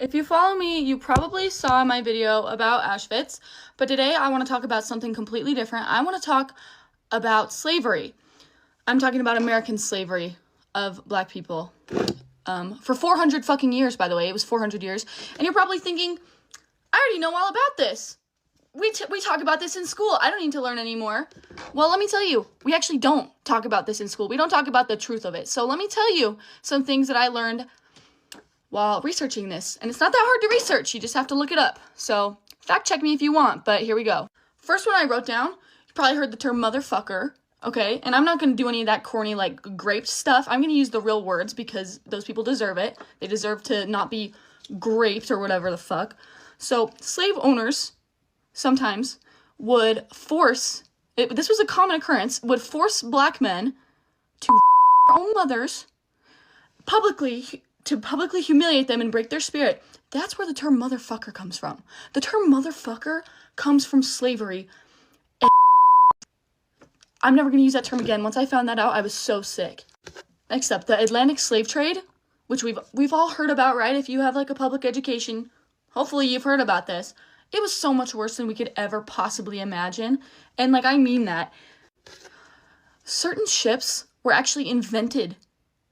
If you follow me, you probably saw my video about Auschwitz, but today I want to talk about something completely different. I want to talk about slavery. I'm talking about American slavery of black people. For 400 fucking years, by the way. It was 400 years. And you're probably thinking, I already know all about this. We talk about this in school. I don't need to learn anymore. Well, let me tell you, we actually don't talk about this in school. We don't talk about the truth of it. So let me tell you some things that I learned while researching this. And it's not that hard to research. You just have to look it up. So fact check me if you want, but here we go. First one I wrote down, you probably heard the term motherfucker. Okay, and I'm not going to do any of that corny, like, grape stuff. I'm going to use the real words because those people deserve it. They deserve to not be graped or whatever the fuck. So, slave owners sometimes would force, this was a common occurrence, would force black men to their own mothers to publicly humiliate them and break their spirit. That's where the term motherfucker comes from. The term motherfucker comes from slavery. I'm never going to use that term again. Once I found that out, I was so sick. Next up, the Atlantic slave trade, which we've all heard about, right? If you have like a public education, hopefully you've heard about this. It was so much worse than we could ever possibly imagine. And like, I mean that. Certain ships were actually invented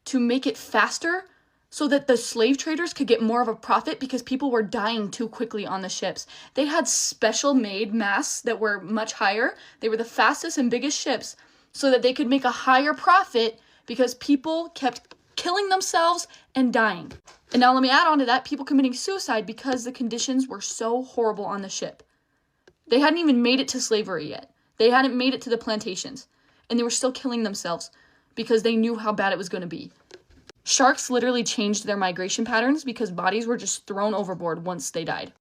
to make it faster so that the slave traders could get more of a profit because people were dying too quickly on the ships. They had special made masts that were much higher. They were the fastest and biggest ships so that they could make a higher profit because people kept killing themselves and dying. And now let me add on to that, people committing suicide because the conditions were so horrible on the ship. They hadn't even made it to slavery yet. They hadn't made it to the plantations. And they were still killing themselves because they knew how bad it was going to be. Sharks literally changed their migration patterns because bodies were just thrown overboard once they died.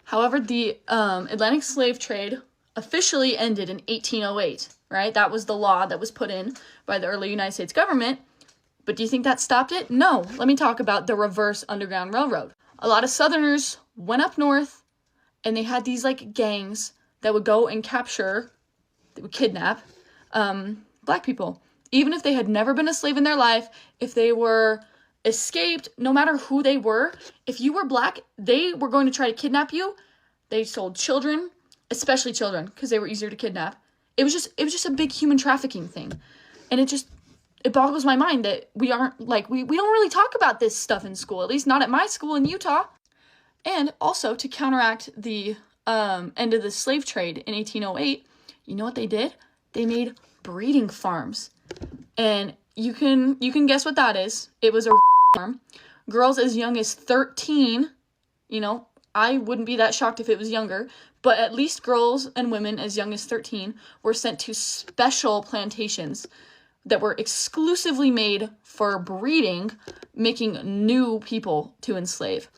However, the Atlantic slave trade officially ended in 1808, right? That was the law that was put in by the early United States government. But do you think that stopped it? No. Let me talk about the reverse Underground Railroad. A lot of Southerners went up north and they had these like gangs that would go and capture, they would kidnap black people. Even if they had never been a slave in their life, if they were escaped, no matter who they were, if you were black, they were going to try to kidnap you. They sold children, especially children, because they were easier to kidnap. It was just a big human trafficking thing. And it boggles my mind that we aren't, like, we don't really talk about this stuff in school, at least not at my school in Utah. And also, to counteract the end of the slave trade in 1808, you know what they did? They made breeding farms. And you can guess what that is. It was a farm. Girls as young as 13, I wouldn't be that shocked if it was younger, but at least girls and women as young as 13 were sent to special plantations that were exclusively made for breeding, making new people to enslave.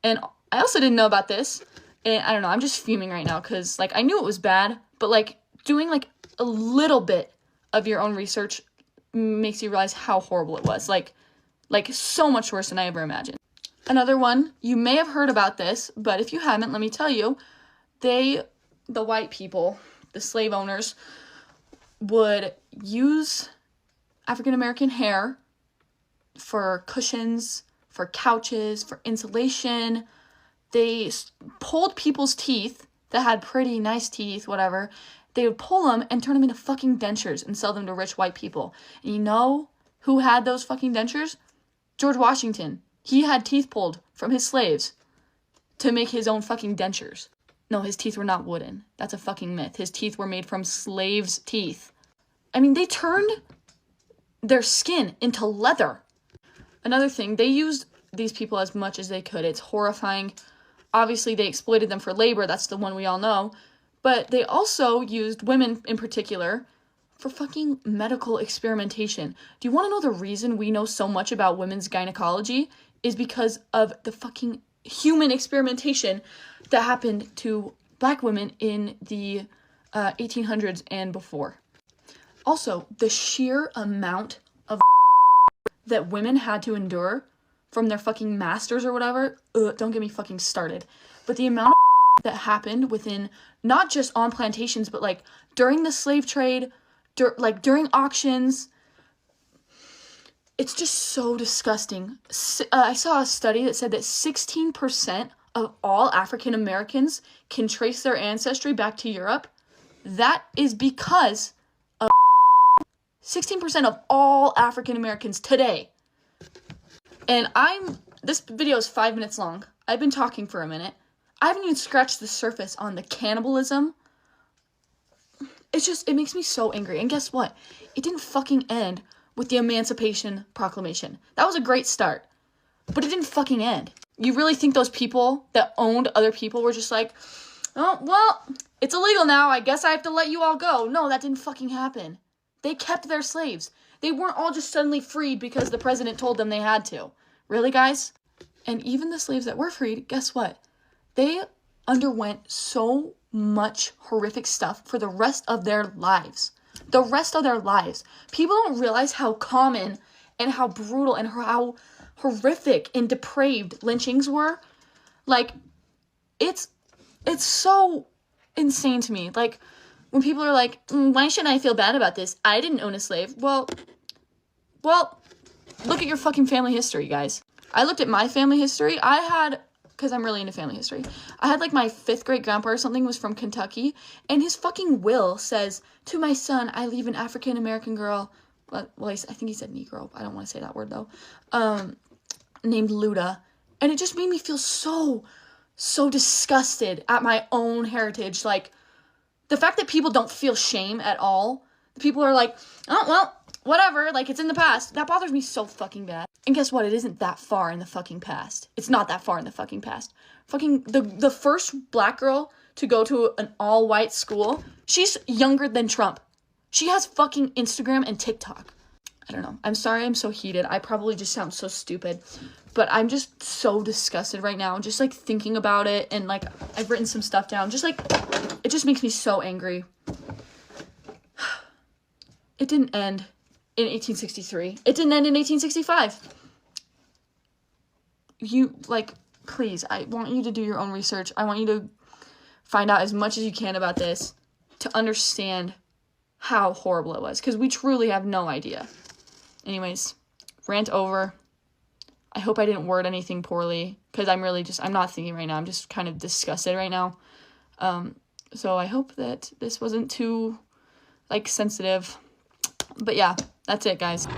And I also didn't know about this, and I don't know, I'm just fuming right now because, like, I knew it was bad, but, like, doing, like, a little bit of your own research makes you realize how horrible it was. Like so much worse than I ever imagined. Another one, you may have heard about this, but if you haven't, let me tell you, the white people, the slave owners, would use African American hair for cushions, for couches, for insulation. They pulled people's teeth that had pretty nice teeth, whatever. They would pull them and turn them into fucking dentures and sell them to rich white people. And you know who had those fucking dentures? George Washington. He had teeth pulled from his slaves to make his own fucking dentures. No, his teeth were not wooden. That's a fucking myth. His teeth were made from slaves' teeth. I mean, they turned their skin into leather. Another thing, they used these people as much as they could. It's horrifying. Obviously, they exploited them for labor. That's the one we all know. But they also used women in particular for fucking medical experimentation. Do you want to know the reason we know so much about women's gynecology? Is because of the fucking human experimentation that happened to black women in the 1800s and before. Also, the sheer amount of that women had to endure from their fucking masters or whatever, don't get me fucking started. But the amount of that happened within, not just on plantations, but like during the slave trade, during auctions, It's just so disgusting. I saw a study that said that 16% of all African Americans can trace their ancestry back to Europe. That is because of 16% of all African Americans today. And this video is 5 minutes long. I've been talking for a minute. I haven't even scratched the surface on the cannibalism. It makes me so angry. And guess what? It didn't fucking end with the Emancipation Proclamation. That was a great start, but it didn't fucking end. You really think those people that owned other people were just like, oh, well, it's illegal now. I guess I have to let you all go. No, that didn't fucking happen. They kept their slaves. They weren't all just suddenly freed because the president told them they had to. Really, guys? And even the slaves that were freed, guess what? They underwent so much horrific stuff for the rest of their lives. The rest of their lives. People don't realize how common and how brutal and how horrific and depraved lynchings were. Like, it's so insane to me. Like, when people are like, why shouldn't I feel bad about this? I didn't own a slave. Well, look at your fucking family history, guys. I looked at my family history. Because I'm really into family history. I had, like, my 5th great grandpa or something was from Kentucky, and his fucking will says, to my son, I leave an African-American girl, I think he said Negro, I don't want to say that word, though, named Luda, and it just made me feel so disgusted at my own heritage. Like, the fact that people don't feel shame at all, people are like, oh, well, whatever, like, it's in the past, that bothers me so fucking bad. And guess what? It isn't that far in the fucking past. It's not that far in the fucking past. Fucking, the first black girl to go to an all-white school, she's younger than Trump. She has fucking Instagram and TikTok. I don't know. I'm sorry I'm so heated. I probably just sound so stupid. But I'm just so disgusted right now. Just, like, thinking about it. And, like, I've written some stuff down. Just, like, it just makes me so angry. It didn't end in 1863. It didn't end in 1865. Please, I want you to do your own research. I want you to find out as much as you can about this to understand how horrible it was, because we truly have no idea. Anyways, rant over. I hope I didn't word anything poorly, because I'm not thinking right now. I'm just kind of disgusted right now. So I hope that this wasn't too, like, sensitive. But yeah, that's it, guys.